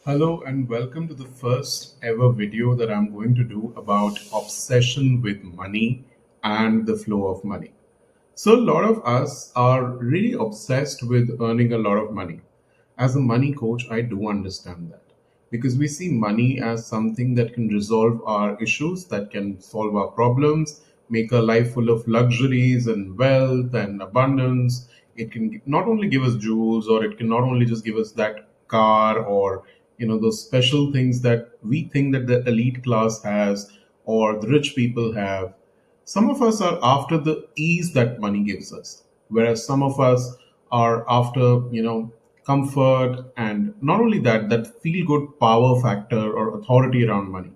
Hello and welcome to the first ever video that I'm going to do about obsession with money and the flow of money. So, a lot of us are really obsessed with earning a lot of money. As a money coach, I do understand that because we see money as something that can resolve our issues, that can solve our problems, make our life full of luxuries and wealth and abundance. It can not only give us jewels, or it can not only just give us that car, or those special things that we think that the elite class has or the rich people have. Some of us are after the ease that money gives us, whereas some of us are after, comfort, and not only that, that feel good power factor or authority around money.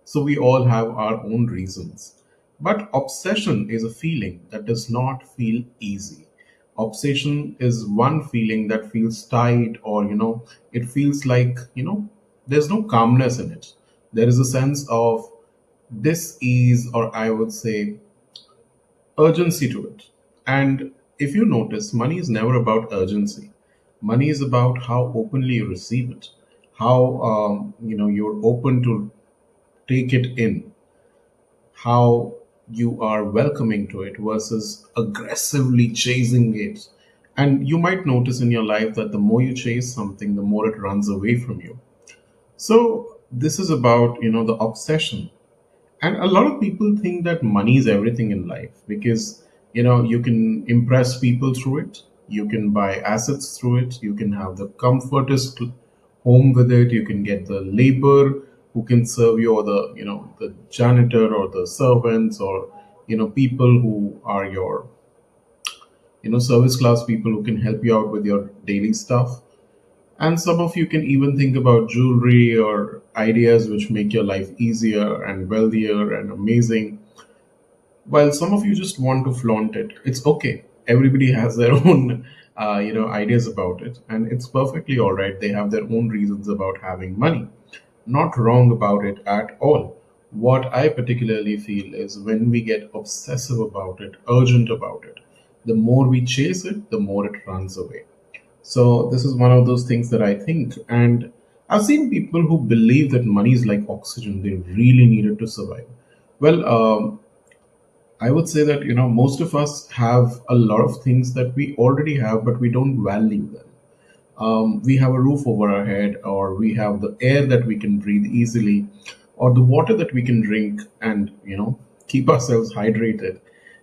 So we all have our own reasons. But obsession is a feeling that does not feel easy. Obsession is one feeling that feels tight, or, it feels like, there's no calmness in it. There is a sense of dis-ease, or I would say urgency to it. And if you notice, money is never about urgency. Money is about how openly you receive it, how you're open to take it in, how you are welcoming to it versus aggressively chasing it. And you might notice in your life that the more you chase something, the more it runs away from you. So this is about the obsession. And a lot of people think that money is everything in life because you can impress people through it, you can buy assets through it, you can have the comfortest home with it, you can get the labor who can serve you, or the janitor or the servants, or people who are your service class people who can help you out with your daily stuff. And some of you can even think about jewelry or ideas which make your life easier and wealthier and amazing. While some of you just want to flaunt it, it's okay. Everybody has their own, ideas about it, and it's perfectly all right. They have their own reasons about having money. Not wrong about it at all. What I particularly feel is when we get obsessive about it, urgent about it, the more we chase it, the more it runs away. So this is one of those things that I think, and I've seen people who believe that money is like oxygen; they really need it to survive. Well, I would say that most of us have a lot of things that we already have, but we don't value them. We have a roof over our head, or we have the air that we can breathe easily, or the water that we can drink and keep ourselves hydrated.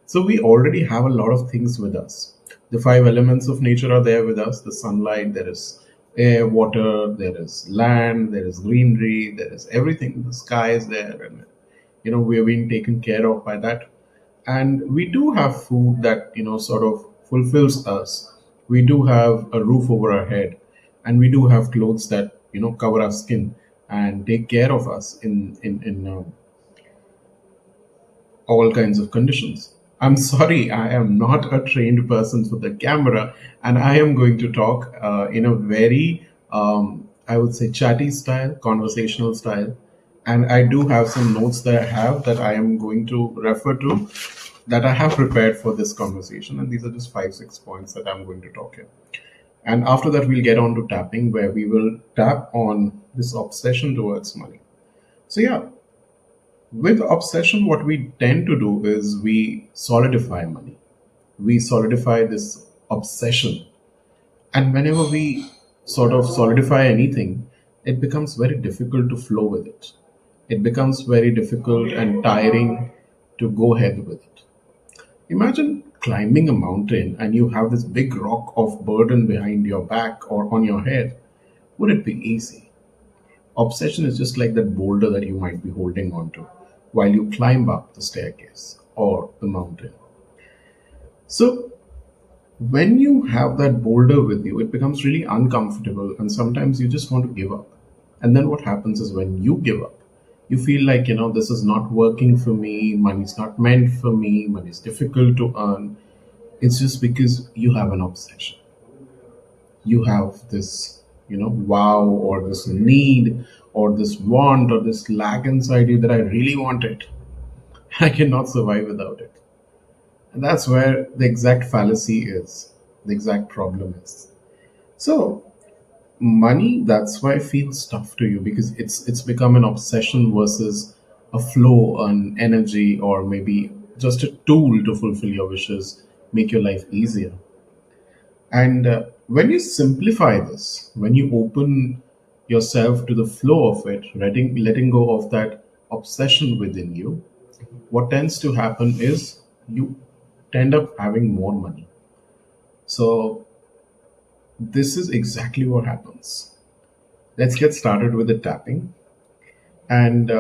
So we already have a lot of things with us. The five elements of nature are there with us: the sunlight, there is air, water, there is land, there is greenery, there is everything. The sky is there, and we are being taken care of by that. And we do have food that sort of fulfills us. We do have a roof over our head, and we do have clothes that cover our skin and take care of us in all kinds of conditions. I'm sorry, I am not a trained person for the camera, and I am going to talk in a very, I would say, chatty style, conversational style. And I do have some notes that I have that I am going to refer to, that I have prepared for this conversation. And these are just five, 6 points that I'm going to talk here. And after that, we'll get on to tapping, where we will tap on this obsession towards money. So, yeah, with obsession, what we tend to do is we solidify money. We solidify this obsession. And whenever we sort of solidify anything, it becomes very difficult to flow with it. It becomes very difficult and tiring to go ahead with it. Imagine climbing a mountain and you have this big rock of burden behind your back or on your head. Would it be easy? Obsession is just like that boulder that you might be holding on to while you climb up the staircase or the mountain. So, when you have that boulder with you, it becomes really uncomfortable, and sometimes you just want to give up. And then what happens is when you give up, you feel like, this is not working for me, money's not meant for me, money's difficult to earn. It's just because you have an obsession. You have this, wow, or this need, or this want, or this lack inside you that I really want it. I cannot survive without it. And that's where the exact fallacy is, the exact problem is. So, Money, that's why it feels tough to you, because it's become an obsession versus a flow, an energy, or maybe just a tool to fulfill your wishes, make your life easier. And when you simplify this, when you open yourself to the flow of it, letting go of that obsession within you, what tends to happen is you tend up having more money. So this is exactly what happens. Let's get started with the tapping, and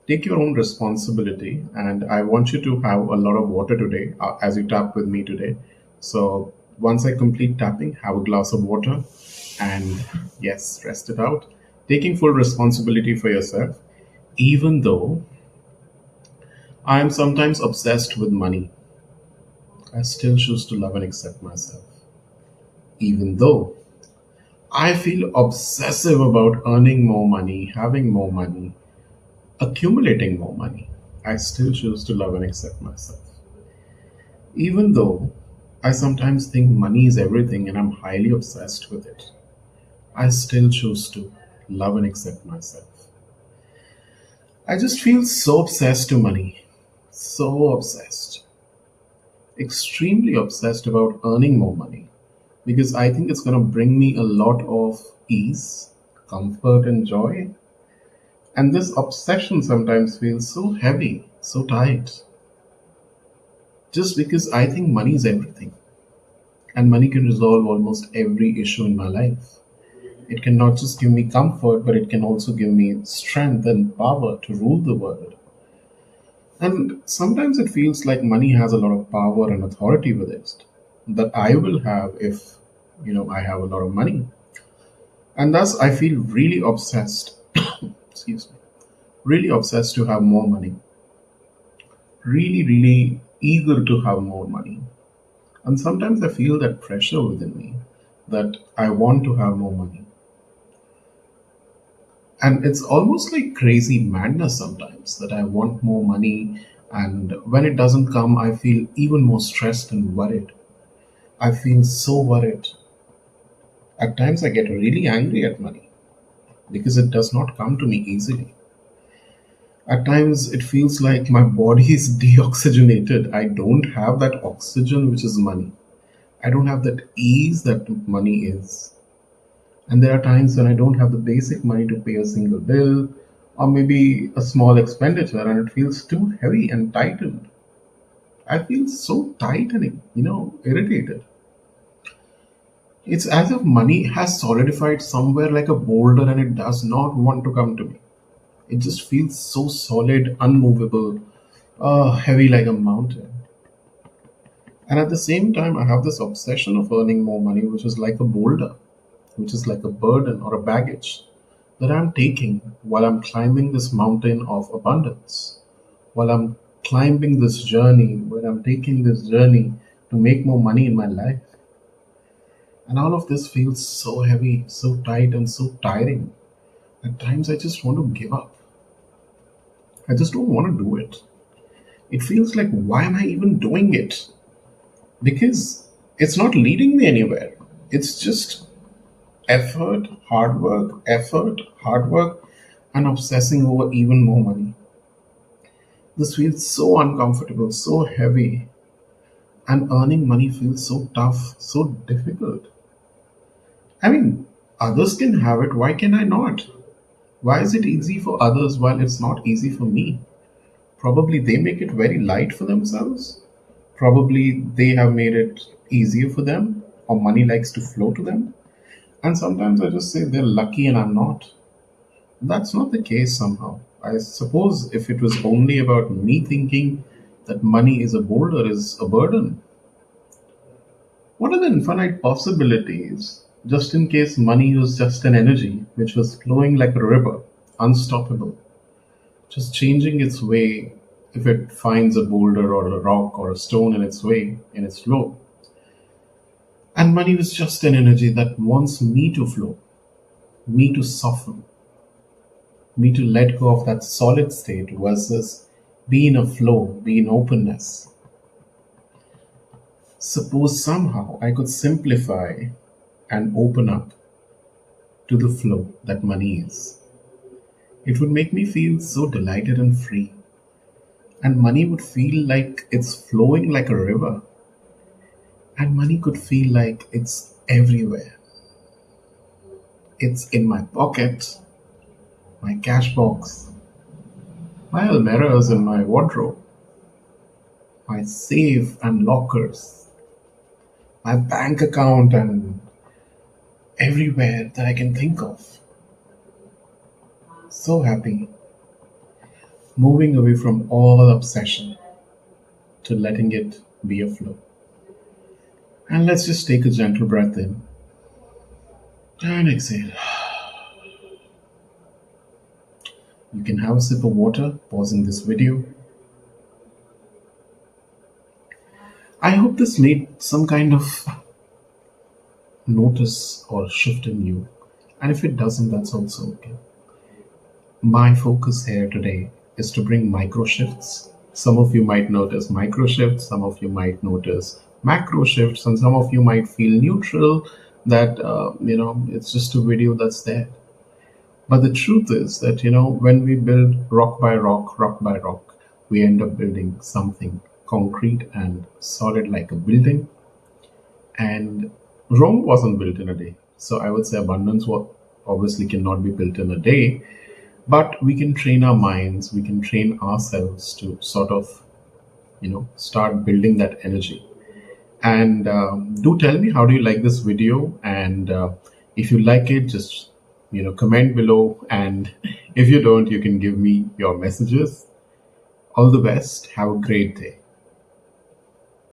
take your own responsibility. And I want you to have a lot of water today as you tap with me today. So once I complete tapping, have a glass of water, and yes, rest it out, taking full responsibility for yourself. Even though I am sometimes obsessed with money, I still choose to love and accept myself. Even though I feel obsessive about earning more money, having more money, accumulating more money, I still choose to love and accept myself. Even though I sometimes think money is everything and I'm highly obsessed with it, I still choose to love and accept myself. I just feel so obsessed to money, so obsessed, extremely obsessed about earning more money, because I think it's going to bring me a lot of ease, comfort, and joy. And this obsession sometimes feels so heavy, so tight, just because I think money is everything. And money can resolve almost every issue in my life. It can not just give me comfort, but it can also give me strength and power to rule the world. And sometimes it feels like money has a lot of power and authority with it that I will have if, I have a lot of money. And thus I feel really obsessed, excuse me, really obsessed to have more money, really, really eager to have more money. And sometimes I feel that pressure within me that I want to have more money. And it's almost like crazy madness sometimes that I want more money. And when it doesn't come, I feel even more stressed and worried. I feel so worried. At times, I get really angry at money because it does not come to me easily. At times, it feels like my body is deoxygenated. I don't have that oxygen, which is money. I don't have that ease that money is. And there are times when I don't have the basic money to pay a single bill or maybe a small expenditure, and it feels too heavy and tightened. I feel so tight and, irritated. It's as if money has solidified somewhere like a boulder and it does not want to come to me. It just feels so solid, unmovable, heavy like a mountain. And at the same time, I have this obsession of earning more money, which is like a boulder, which is like a burden or a baggage that I'm taking while I'm climbing this mountain of abundance, while I'm climbing this journey, where I'm taking this journey to make more money in my life. And all of this feels so heavy, so tight, and so tiring. At times, I just want to give up. I just don't want to do it. It feels like, why am I even doing it? Because it's not leading me anywhere. It's just effort, hard work, and obsessing over even more money. This feels so uncomfortable, so heavy, and earning money feels so tough, so difficult. I mean, others can have it, why can I not? Why is it easy for others while it's not easy for me? Probably they make it very light for themselves. Probably they have made it easier for them, or money likes to flow to them. And sometimes I just say they're lucky and I'm not. That's not the case somehow. I suppose if it was only about me thinking that money is a boulder, is a burden, what are the infinite possibilities just in case money was just an energy which was flowing like a river, unstoppable, just changing its way if it finds a boulder or a rock or a stone in its way, in its flow? And money was just an energy that wants me to flow, me to soften, me to let go of that solid state versus be in a flow, be in openness. Suppose somehow I could simplify and open up to the flow that money is. It would make me feel so delighted and free, and money would feel like it's flowing like a river, and money could feel like it's everywhere. It's in my pocket, my cash box, my almirahs and my wardrobe, my safe and lockers, my bank account, and everywhere that I can think of. So happy, moving away from all obsession to letting it be a flow. And let's just take a gentle breath in and exhale. You can have a sip of water, pausing this video. I hope this made some kind of notice or shift in you. And if it doesn't, that's also okay. My focus here today is to bring micro shifts. Some of you might notice micro shifts, some of you might notice macro shifts, and some of you might feel neutral that, it's just a video that's there. But the truth is that, when we build rock by rock, we end up building something concrete and solid like a building. And Rome wasn't built in a day. So I would say abundance obviously cannot be built in a day, but we can train our minds, we can train ourselves to sort of, start building that energy. And do tell me, how do you like this video? And if you like it, just, comment below. And if you don't, you can give me your messages. All the best. Have a great day.